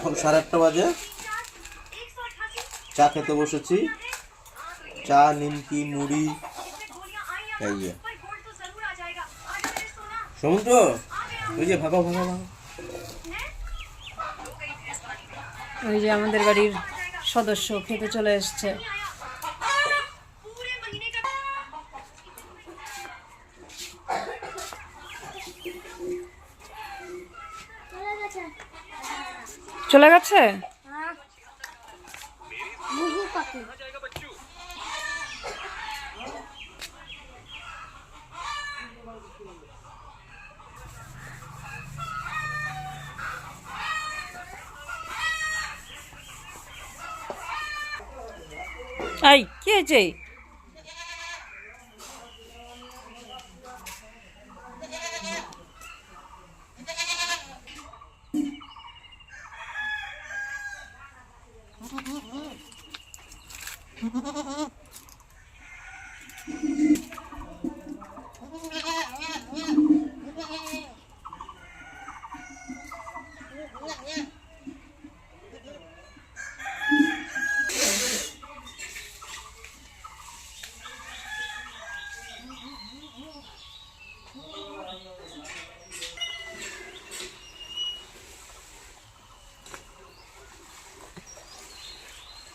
এখন 8:30 বাজে, চা খেতে বসেছি। চা, নিমকি, মুড়ি। এই যে সমুদ্র, ওই যে ভাগো ভাগো ভাগো। ওই যে আমাদের বাড়ির সদস্য খেতে চলে এসছে। চলে গেছে। এই কি হয়েছে?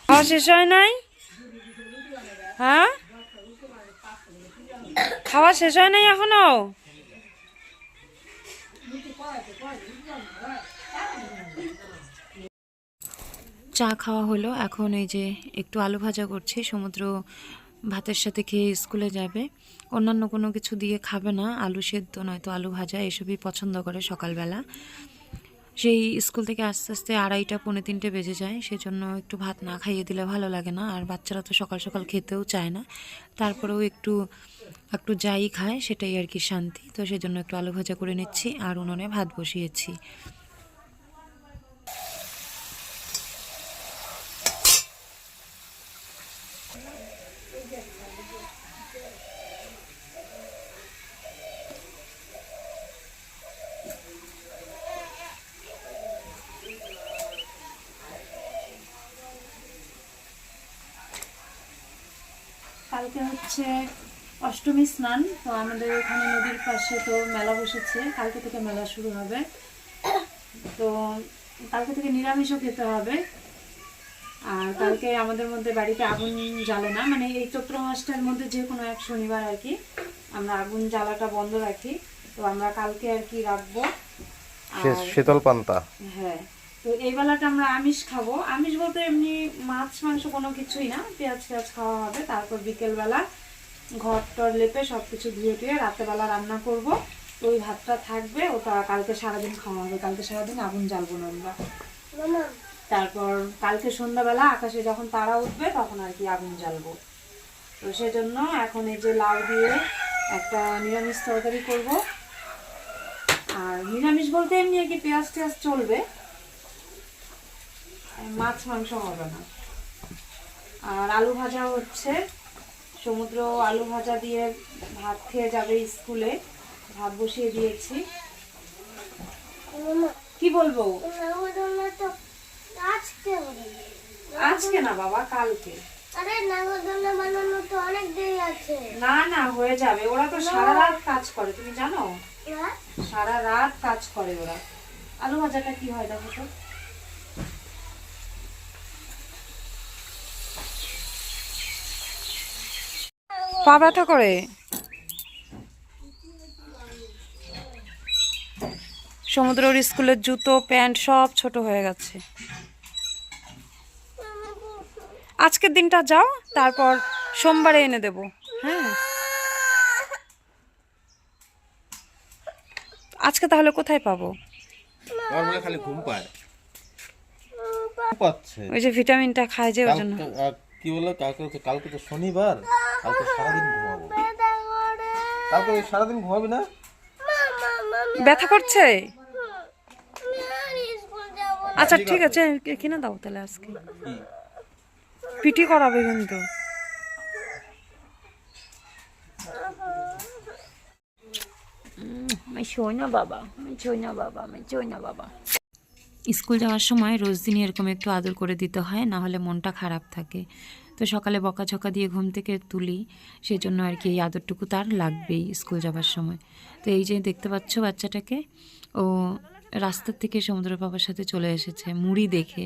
খাওয়া শেষ হয় নাই? হ্যাঁ, খাওয়া শেষ হয় নাই এখনো? চা খাওয়া হলো, এখন এই যে একটু আলু ভাজা করছি। সমুদ্র ভাতের সাথে খেয়ে স্কুলে যাবে, অন্যান্য কোনো কিছু দিয়ে খাবে না। আলু সেদ্ধ নয়তো আলু ভাজা এসবই পছন্দ করে সকালবেলা। সেই স্কুল থেকে আস্তে আস্তে 2:30 পৌনে 3টে বেজে যায়, সেজন্য একটু ভাত না খাইয়ে দিলে ভালো লাগে না। আর বাচ্চারা তো সকাল সকাল খেতেও চায় না, তারপরেও একটু একটু যাই খায় সেটাই আর কি শান্তি। তো সেজন্য একটু আলু ভাজা করে নিচ্ছি আর উনুনে ভাত বসিয়েছি। কালকে হচ্ছে অষ্টমী স্নান, তো আমাদের এখানে নদীর পাশে তো মেলা বসেছে, কালকে থেকে মেলা শুরু হবে। তো কালকে থেকে নিরামিষও খেতে হবে। আর কালকে আমাদের মধ্যে বাড়িতে আগুন জ্বালে না, মানে এই চৈত্র মাসটার মধ্যে যে কোনো এক শনিবার আর কি আমরা আগুন জ্বালাটা বন্ধ রাখি। তো আমরা কালকে আর কি রাখবো। শীতল পান্তা। হ্যাঁ, তো এই বেলাটা আমরা আমিষ খাবো। আমিষ বলতে এমনি মাছ মাংস কোনো কিছুই না, পেঁয়াজ পেঁয়াজ খাওয়া হবে। তারপর বিকেলবেলা ঘর টর লেপে সবকিছু ধুয়ে টুয়ে রাতেবেলা রান্না করব। তো ওই ভাতটা থাকবে, ওটা কালকে সারাদিন খাওয়া হবে। কালকে সারাদিন আগুন জ্বালবো না আমরা। তারপর কালকে সন্ধ্যাবেলা আকাশে যখন তারা উঠবে তখন আর কি আগুন জ্বালবো। তো সেজন্য এখন এই যে লাউ দিয়ে একটা নিরামিষ তরকারি করব। আর নিরামিষ বলতে এমনি আর কি পেঁয়াজ টেয়াজ চলবে, মাছ মাংস হবে না। আর আলু ভাজা হচ্ছে, সমুদ্র আলু ভাজা দিয়ে ভাত খেয়ে যাবে স্কুলে, ভাত বসিয়ে দিয়েছি। কি বলবো? আজকে না বাবা, কালকে। আরে নাগরদোলনা বানানো তো অনেক দেরি আছে। না না, হয়ে যাবে। ওরা তো সারা রাত কাজ করে, তুমি জানো? সারা রাত কাজ করে ওরা। আলু ভাজাটা কি হয় দেখো তো। পা ব্যথা করে। সমুদ্রের স্কুলের জুতো প্যান্ট সব ছোট হয়ে গেছে। আজকের দিনটা যাও, তারপর সোমবারে এনে দেব। হ্যাঁ, আজকে তাহলে কোথায় পাবো? খালি ঘুম পায়, পাচ্ছে। ওই যে ভিটামিনটা খায় যে, ওই জন্য। কি বলে, কালকে তো শনিবার, কালকে সারাদিন ঘুমাবো। কালকে সারাদিন ঘুমাবি না? ব্যথা করছে? আচ্ছা ঠিক আছে, কিনে দাও তাহলে। আজকে পিটি করাবে কিন্তু। আমি ছই না বাবা, আমি ছই না বাবা, আমি ছই না বাবা। স্কুল যাওয়ার সময় রোজ দিনই এরকম একটু আদর করে দিতে হয়, না হলে মনটা খারাপ থাকে। তো সকালে বকাঝকা দিয়ে ঘুম থেকে তুলি, সেই জন্য আর কি এই আদরটুকু তার লাগবেই স্কুল যাবার সময়। তো এই যে দেখতে পাচ্ছ বাচ্চাটাকে, ও রাস্তার থেকে সমুদ্র বাবার সাথে চলে এসেছে মুড়ি দেখে।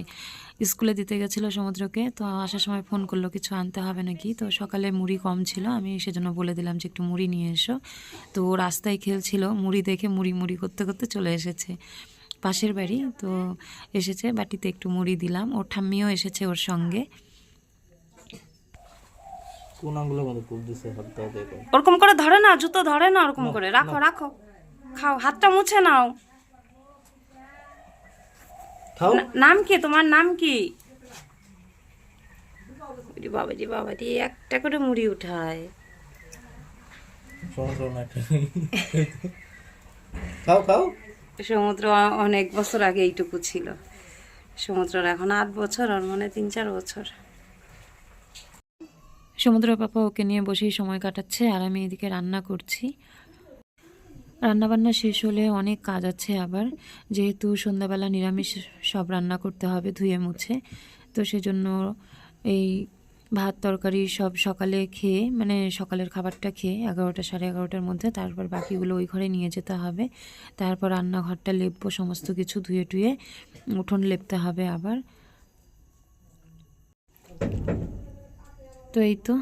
স্কুলে দিতে গেছিলো সমুদ্রকে, তো আসার সময় ফোন করলো কিছু আনতে হবে নাকি। তো সকালে মুড়ি কম ছিল, আমি সেজন্য বলে দিলাম যে একটু মুড়ি নিয়ে এসো। তো ও রাস্তায় খেলছিল, মুড়ি দেখে মুড়ি মুড়ি করতে করতে চলে এসেছে পাশের বাড়ি। তো এসেছে, বাটিতে একটু মুড়ি দিলাম। ওর ঠাম্মিও এসেছে ওর সঙ্গে। কোন আঙ্গুলের মধ্যে পুপ দিছে, হাত দাও দেখো। ওরকম করে ধরে না, জুতো ধরে না, ওরকম করে রাখো রাখো, খাও, হাতটা মুছে নাও। খাও। নাম কি তোমার, নাম কি? বাবাজি বাবাজি, একটা করে মুড়ি উঠায়। সমুদ্র না খাও খাও। সমুদ্র অনেক বছর আগে এইটুকু ছিল। সমুদ্রের এখন 8 বছর, আর মানে 3-4 বছর। সমুদ্র পাপা ওকে নিয়ে বসেই সময় কাটাচ্ছে, আর আমি এদিকে রান্না করছি। রান্নাবান্না শেষ হলে অনেক কাজ আছে আবার, যেহেতু সন্ধ্যাবেলা নিরামিষ সব রান্না করতে হবে ধুয়ে মুছে। তো সেজন্য এই ভাত তরকারি সব সকালে খেয়ে, মানে সকালের খাবারটা খেয়ে 11টা 11:30টার মধ্যে, তারপর বাকিগুলো ওই ঘরে নিয়ে যেতে হবে। তারপর রান্নাঘরটা লেপবো, সমস্ত কিছু ধুয়ে টুয়ে উঠোন লেপতে হবে আবার। তো এই তো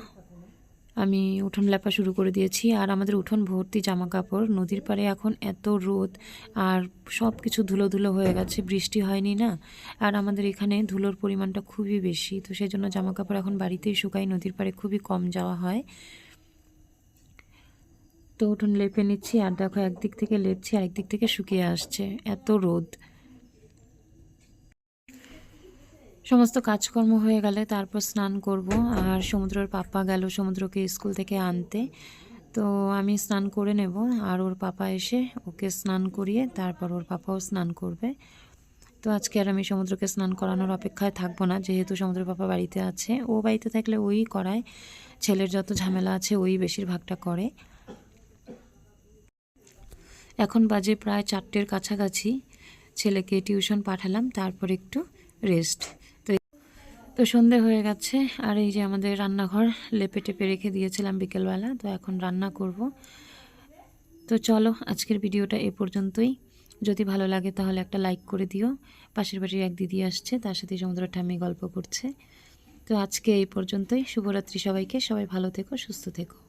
আমি উঠোন লেপা শুরু করে দিয়েছি। আর আমাদের উঠোন ভর্তি জামা কাপড়। নদীর পাড়ে এখন এত রোদ, আর সব কিছু ধুলো ধুলো হয়ে গেছে, বৃষ্টি হয়নি না। আর আমাদের এখানে ধুলোর পরিমাণটা খুবই বেশি, তো সেই জন্য জামা কাপড় এখন বাড়িতেই শুকাই, নদীর পাড়ে খুবই কম যাওয়া হয়। তো উঠোন লেপে নিচ্ছি, আর দেখো একদিক থেকে লেপছি আর একদিক থেকে শুকিয়ে আসছে, এত রোদ। সমস্ত কাজকর্ম হয়ে গেলে তারপর স্নান করব। আর সমুদ্রের পাপা গেল সমুদ্রকে স্কুল থেকে আনতে, তো আমি স্নান করে নেব। আর ওর পাপা এসে ওকে স্নান করিয়ে তারপর ওর পাপাও স্নান করবে। তো আজকে আর আমি সমুদ্রকে স্নান করানোর অপেক্ষায় থাকবো না, যেহেতু সমুদ্র পাপা বাড়িতে আছে। ও বাড়িতে থাকলে ওই করায়, ছেলের যত ঝামেলা আছে ওই বেশিরভাগটা করে। এখন বাজে প্রায় 4টের কাছাকাছি। ছেলেকে টিউশন পাঠালাম, তারপর একটু রেস্ট। তো সন্ধে হয়ে গেছে, আর এই যে আমাদের রান্নাঘর লেপে টেপে রেখে দিয়েছিলাম বিকেলবেলা, তো এখন রান্না করব। তো চলো আজকের ভিডিওটা এ পর্যন্তই। যদি ভালো লাগে তাহলে একটা লাইক করে দিও। পাশের বাড়ির এক দিদি আসছে, তার সাথে সমুদ্র ঠাম্মি গল্প করছে। তো আজকে এই পর্যন্তই। শুভরাত্রি সবাইকে, সবাই ভালো থেকো, সুস্থ থেকো।